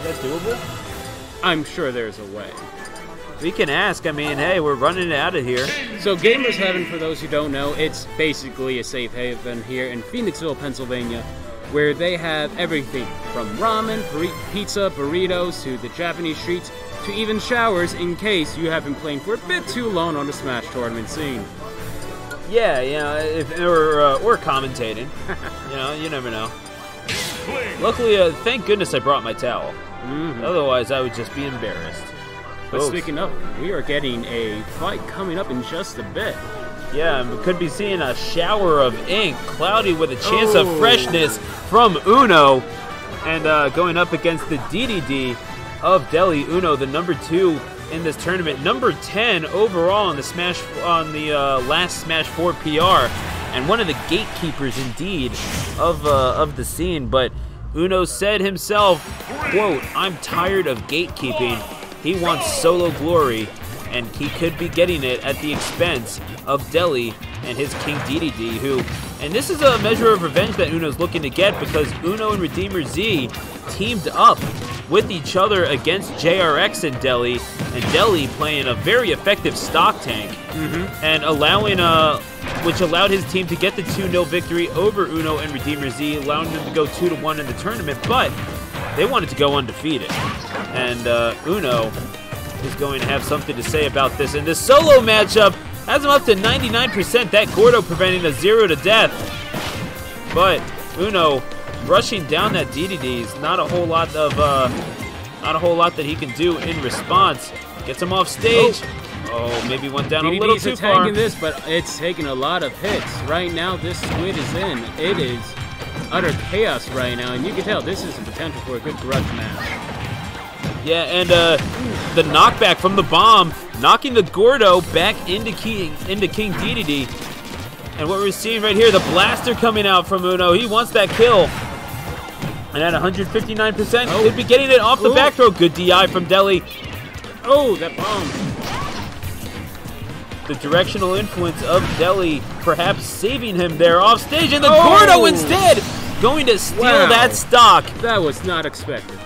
That's doable? I'm sure there's a way. We can ask. I mean, hey, we're running out of here. So Gamers Heaven, for those who don't know, it's basically a safe haven here in Phoenixville, Pennsylvania, where they have everything from ramen, pizza, burritos, to the Japanese treats, to even showers in case you have been playing for a bit too long on the Smash tournament scene. Yeah, you know, or commentating. You know, you never know. Luckily, thank goodness I brought my towel. Otherwise, I would just be embarrassed. But speaking of, we are getting a fight coming up in just a bit. Yeah, and we could be seeing a shower of ink, cloudy with a chance of freshness from Uno, and going up against the DDD of Deli. Uno, the number 2 in this tournament, number 10 overall on the last Smash 4 PR, and one of the gatekeepers indeed of the scene. But Uno said himself, quote, "I'm tired of gatekeeping." He wants solo glory, and he could be getting it at the expense of Deli and his King DDD, who, and this is a measure of revenge that Uno's looking to get, because Uno and Redeemer Z teamed up with each other against JRX and Deli playing a very effective stock tank, and which allowed his team to get the 2-0 victory over Uno and Redeemer Z, allowing them to go 2-1 in the tournament, but they wanted to go undefeated. And Uno is going to have something to say about this. And this solo matchup has him up to 99%. That Gordo preventing a 0 to death. But Uno rushing down that DDD is not a whole lot that he can do in response. Gets him off stage. Oh, maybe went down DDD's a little too far. This, but it's taking a lot of hits. Right now, this squid is in. It is utter chaos right now, and you can tell this is the potential for a good grudge match. Yeah, and the knockback from the bomb, knocking the Gordo back into King DDD. And what we're seeing right here, the blaster coming out from Uno. He wants that kill. And at 159%, he'd be getting it off the back throw. Good DI from Deli. Oh, that bomb. The directional influence of Deli perhaps saving him there off stage, and the Gordo instead going to steal that stock. That was not expected.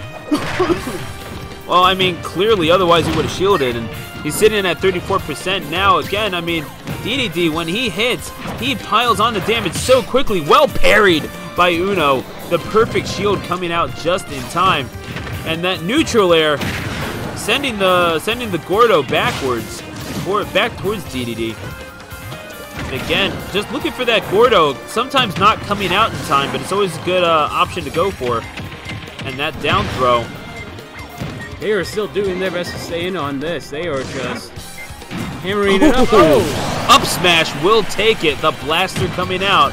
Well, I mean, clearly, otherwise he would have shielded, and he's sitting at 34% now. Again, I mean, DDD, when he hits, he piles on the damage so quickly. Well parried by Uno. The perfect shield coming out just in time. And that neutral air sending the Gordo backwards, back towards DDD. And again, just looking for that Gordo, sometimes not coming out in time, but it's always a good option to go for. And that down throw. They are still doing their best to stay in on this. They are just hammering it up. Up smash will take it. The blaster coming out.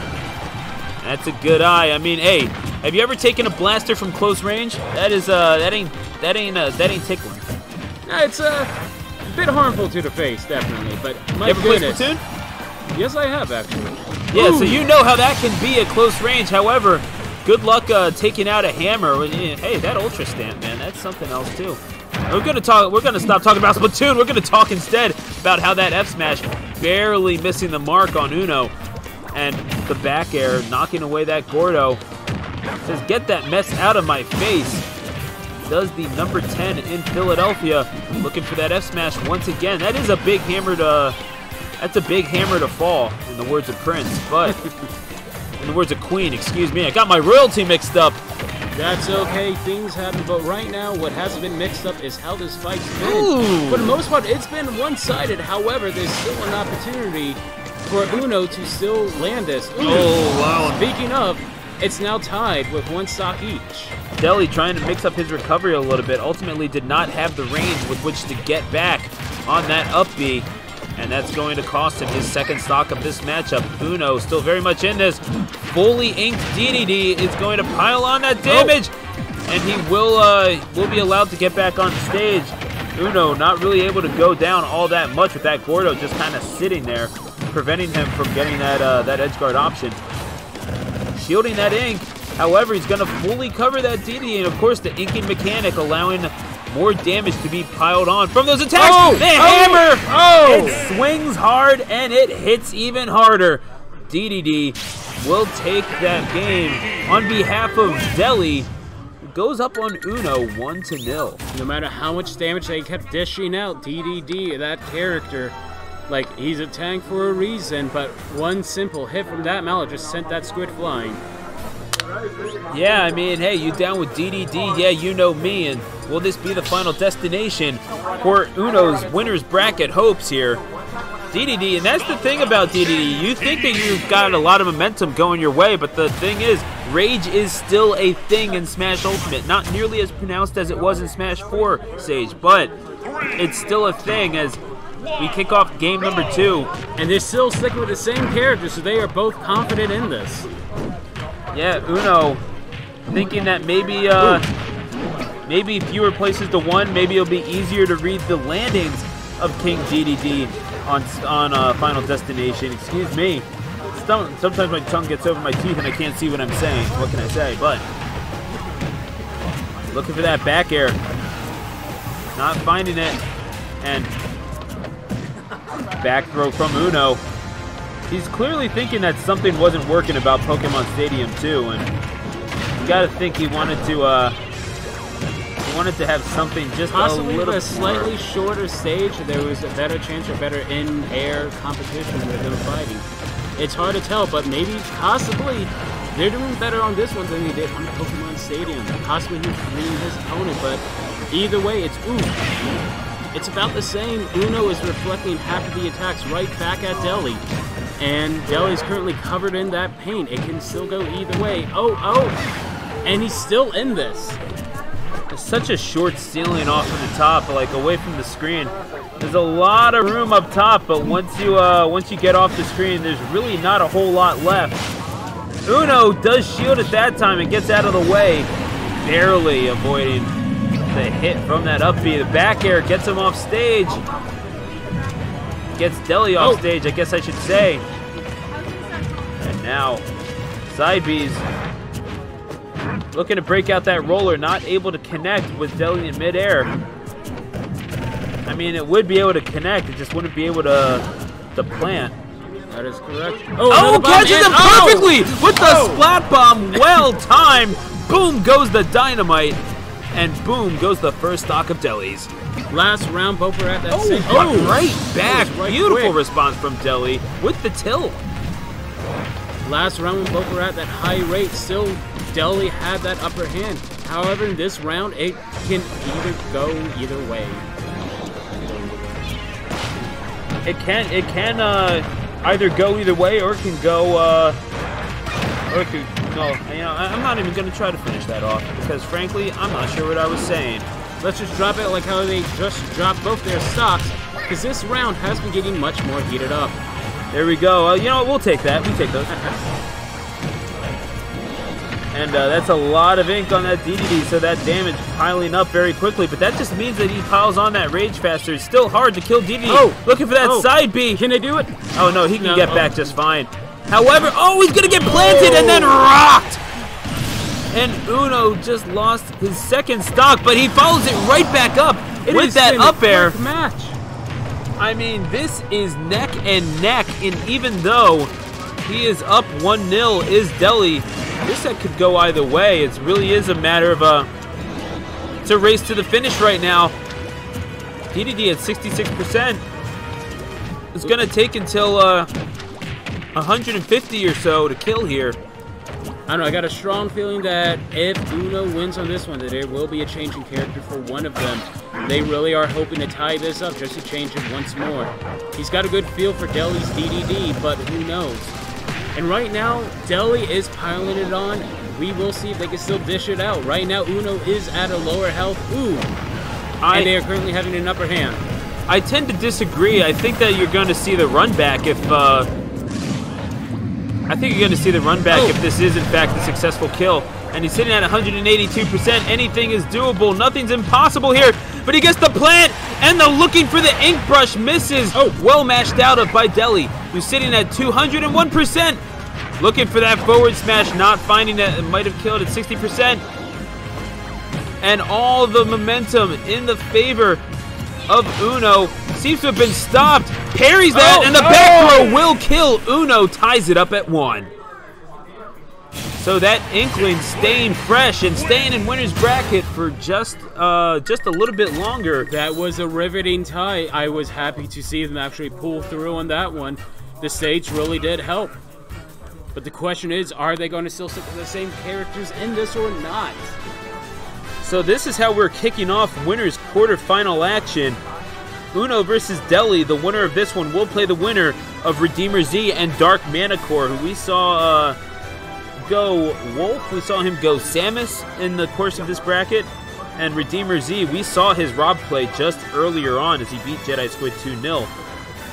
That's a good eye. I mean, hey, have you ever taken a blaster from close range? That ain't tickling. It's a bit harmful to the face, definitely. But my goodness. Splatoon? Yes, I have actually. Yeah, so you know how that can be at close range. However, good luck taking out a hammer. Hey, that Ultra Stamp, man, that's something else too. We're gonna stop talking about Splatoon. We're gonna talk instead about how that F smash barely missing the mark on Uno, and the back air knocking away that Gordo. Says, "Get that mess out of my face." Does the number 10 in Philadelphia, looking for that F smash once again. That is a big hammer to. That's a big hammer to fall, in the words of Prince, but. In the words of Queen, excuse me. I got my royalty mixed up. That's okay. Things happen. But right now, what hasn't been mixed up is how this fight's been. For the most part, it's been one-sided. However, there's still an opportunity for Uno to still land this. Oh, wow. Speaking of, it's now tied with 1 stock each. Deli trying to mix up his recovery a little bit. Ultimately did not have the range with which to get back on that up B. And that's going to cost him his 2nd stock of this matchup. Uno still very much in this. Fully inked DDD is going to pile on that damage. And he will be allowed to get back on stage. Uno not really able to go down all that much with that Gordo just kind of sitting there, preventing him from getting that edge guard option. Shielding that ink. However, he's going to fully cover that DDD. And of course, the inking mechanic allowing more damage to be piled on from those attacks. The hammer! It swings hard and it hits even harder. DDD will take that game on behalf of Deli. goes up on Uno 1-0. No matter how much damage they kept dishing out, DDD, that character, like, he's a tank for a reason, but one simple hit from that mallet just sent that squid flying. Yeah, I mean, hey, you down with DDD? Yeah, you know me, and will this be the final destination for Uno's winner's bracket hopes here? DDD, and that's the thing about DDD. You think that you've got a lot of momentum going your way, but the thing is, Rage is still a thing in Smash Ultimate. Not nearly as pronounced as it was in Smash 4, Sage, but it's still a thing as we kick off game number 2. And they're still sticking with the same character, so they are both confident in this. Yeah, Uno thinking that maybe fewer places to one, maybe it'll be easier to read the landings of King DDD on Final Destination. Excuse me. Sometimes my tongue gets over my teeth and I can't see what I'm saying. What can I say? But looking for that back air. Not finding it. And back throw from Uno. He's clearly thinking that something wasn't working about Pokemon Stadium 2, and you gotta think he wanted to have something just possibly a little a slightly shorter stage. There was a better chance or better in-air competition with them fighting. It's hard to tell, but maybe, possibly, they're doing better on this one than they did on the Pokemon Stadium. Possibly he's freeing his opponent, but either way, it's it's about the same. Uno is reflecting half of the attacks right back at Deli. And Deli's currently covered in that paint. It can still go either way. Oh! And he's still in this. It's such a short ceiling off of the top, like away from the screen. There's a lot of room up top, but once you get off the screen, there's really not a whole lot left. Uno does shield at that time and gets out of the way, barely avoiding the hit from that up B. The back air gets him off stage. Gets Deli off stage, I guess I should say. And now, side B's looking to break out that roller, not able to connect with Deli in midair. I mean, it would be able to connect, it just wouldn't be able to plant. That is correct. Oh, catches him perfectly with the splat bomb. Well timed. Boom goes the dynamite, and boom goes the first stock of Deli's. Last round, both were at that same. Right back. Right, beautiful response from Deli with the tilt. Last round, when both were at that high rate, still Deli had that upper hand. However, in this round, it can either go either way. It can either go either way, or it can go. Or it could go. You know, I'm not even going to try to finish that off because, frankly, I'm not sure what I was saying. Let's just drop it like how they just dropped both their stocks, because this round has been getting much more heated up. There we go. You know what? We'll take that. We take those. And that's a lot of ink on that DDD, so that damage piling up very quickly. But that just means that he piles on that rage faster. It's still hard to kill DDD. Looking for that side B. Can they do it? Oh, no, he can get back just fine. However, he's going to get planted and then rocked. And Uno just lost his second stock, but he follows it right back up with that up air. Match. I mean, this is neck and neck, and even though he is up 1-0, is Deli, this set could go either way. It really is a matter of it's a race to the finish right now. DDD at 66%. It's going to take until 150 or so to kill here. I don't know, I got a strong feeling that if Uno wins on this one, that there will be a change in character for one of them. They really are hoping to tie this up just to change it once more. He's got a good feel for Deli's DDD, but who knows? And right now, Deli is piling it on. We will see if they can still dish it out. Right now, Uno is at a lower health. And they are currently having an upper hand. I tend to disagree. I think that you're going to see the run back if if this is in fact a successful kill. And he's sitting at 182%. Anything is doable. Nothing's impossible here. But he gets the plant, and the looking for the ink brush misses. Well mashed out of by Deli, who's sitting at 201%. Looking for that forward smash, not finding that. It might have killed at 60%. And all the momentum in the favor of Uno seems to have been stopped. Parries that, and the back throw will kill. Uno ties it up at 1. So that Inkling staying fresh and staying in winner's bracket for just a little bit longer. That was a riveting tie. I was happy to see them actually pull through on that one. The stage really did help. But the question is, are they going to still stick with the same characters in this or not? So this is how we're kicking off winner's quarterfinal action. Uno versus Deli. The winner of this one will play the winner of Redeemer Z and Dark Manicore, who we saw go Wolf. We saw him go Samus in the course of this bracket. And Redeemer Z, we saw his Rob play just earlier on as he beat Jedi Squid 2-0.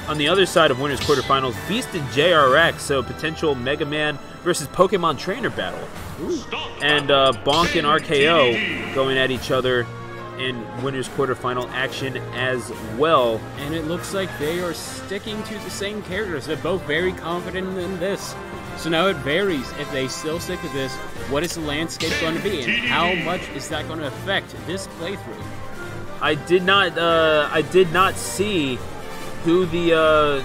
On the other side of winners quarterfinals, Beast and JRX, so potential Mega Man versus Pokemon trainer battle. And Bonk and RKO going at each other in winners quarterfinal action as well. And it looks like they are sticking to the same characters. They're both very confident in this. So now it varies. If they still stick with this, what is the landscape going to be, and how much is that going to affect this playthrough? I did not see who the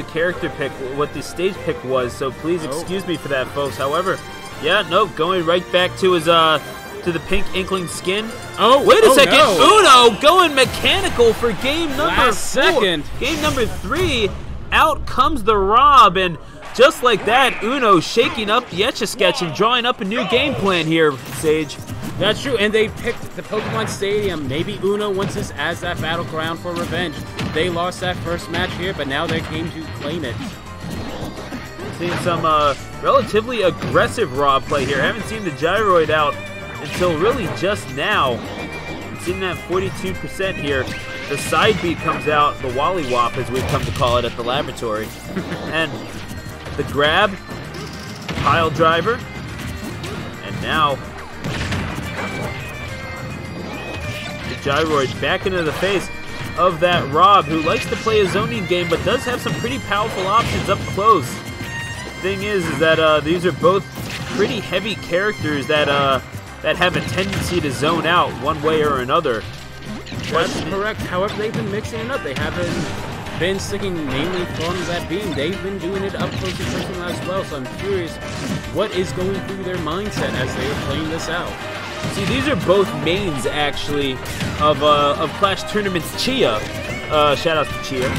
character pick, what the stage pick was. So please excuse me for that, folks. However, yeah, no, going right back to his to the pink Inkling skin. Oh, wait a second! No. Uno going mechanical for game number 4. Game number 3. Out comes the Rob, and just like that, Uno shaking up the Etch-a-Sketch and drawing up a new game plan here, Sage. That's true, and they picked the Pokemon Stadium. Maybe Uno wants this as that battleground for revenge. They lost that first match here, but now they came to claim it. Seeing some relatively aggressive Rob play here. Haven't seen the Gyroid out until really just now. I'm seeing that 42% here. The side beat comes out, the Wally Wop, as we've come to call it at the laboratory. And the grab, pile driver, and now the Gyroid back into the face of that Rob, who likes to play a zoning game but does have some pretty powerful options up close. The thing is that these are both pretty heavy characters that have a tendency to zone out one way or another. That's correct. However, they've been mixing it up. They haven't been sticking mainly from that beam. They've been doing it up close and personal as well. So I'm curious what is going through their mindset as they are playing this out. See, these are both mains actually of Clash Tournament's Chia. Shout out to Chia.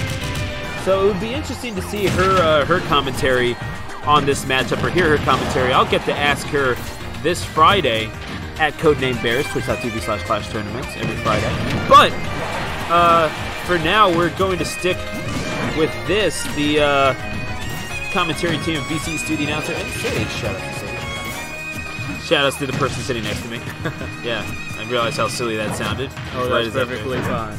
So it would be interesting to see her commentary on this matchup, or hear her commentary. I'll get to ask her this Friday at Codename Bears, twitch.tv/Clash Tournaments every Friday. But for now, we're going to stick with this. The commentary team of BC Studio Announcer and Sage. Shout out to Sage. Shout outs to the person sitting next to me. Yeah, I realized how silly that sounded. Oh, that's perfectly fine.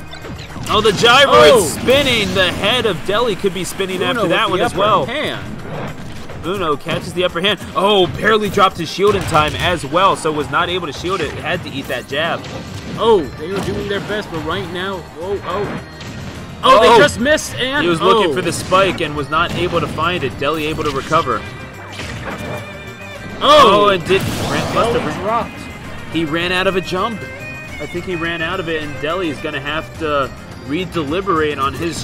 Oh, the Gyroid spinning. The head of Deli could be spinning Uno after that one as well. Uno catches the upper hand. Oh, barely dropped his shield in time as well, so was not able to shield it. Had to eat that jab. Oh, they were doing their best, but right now, they just missed, and he was looking for the spike and was not able to find it. Deli able to recover. And he ran out of a jump. I think he ran out of it, and Deli is going to have to re-deliberate on his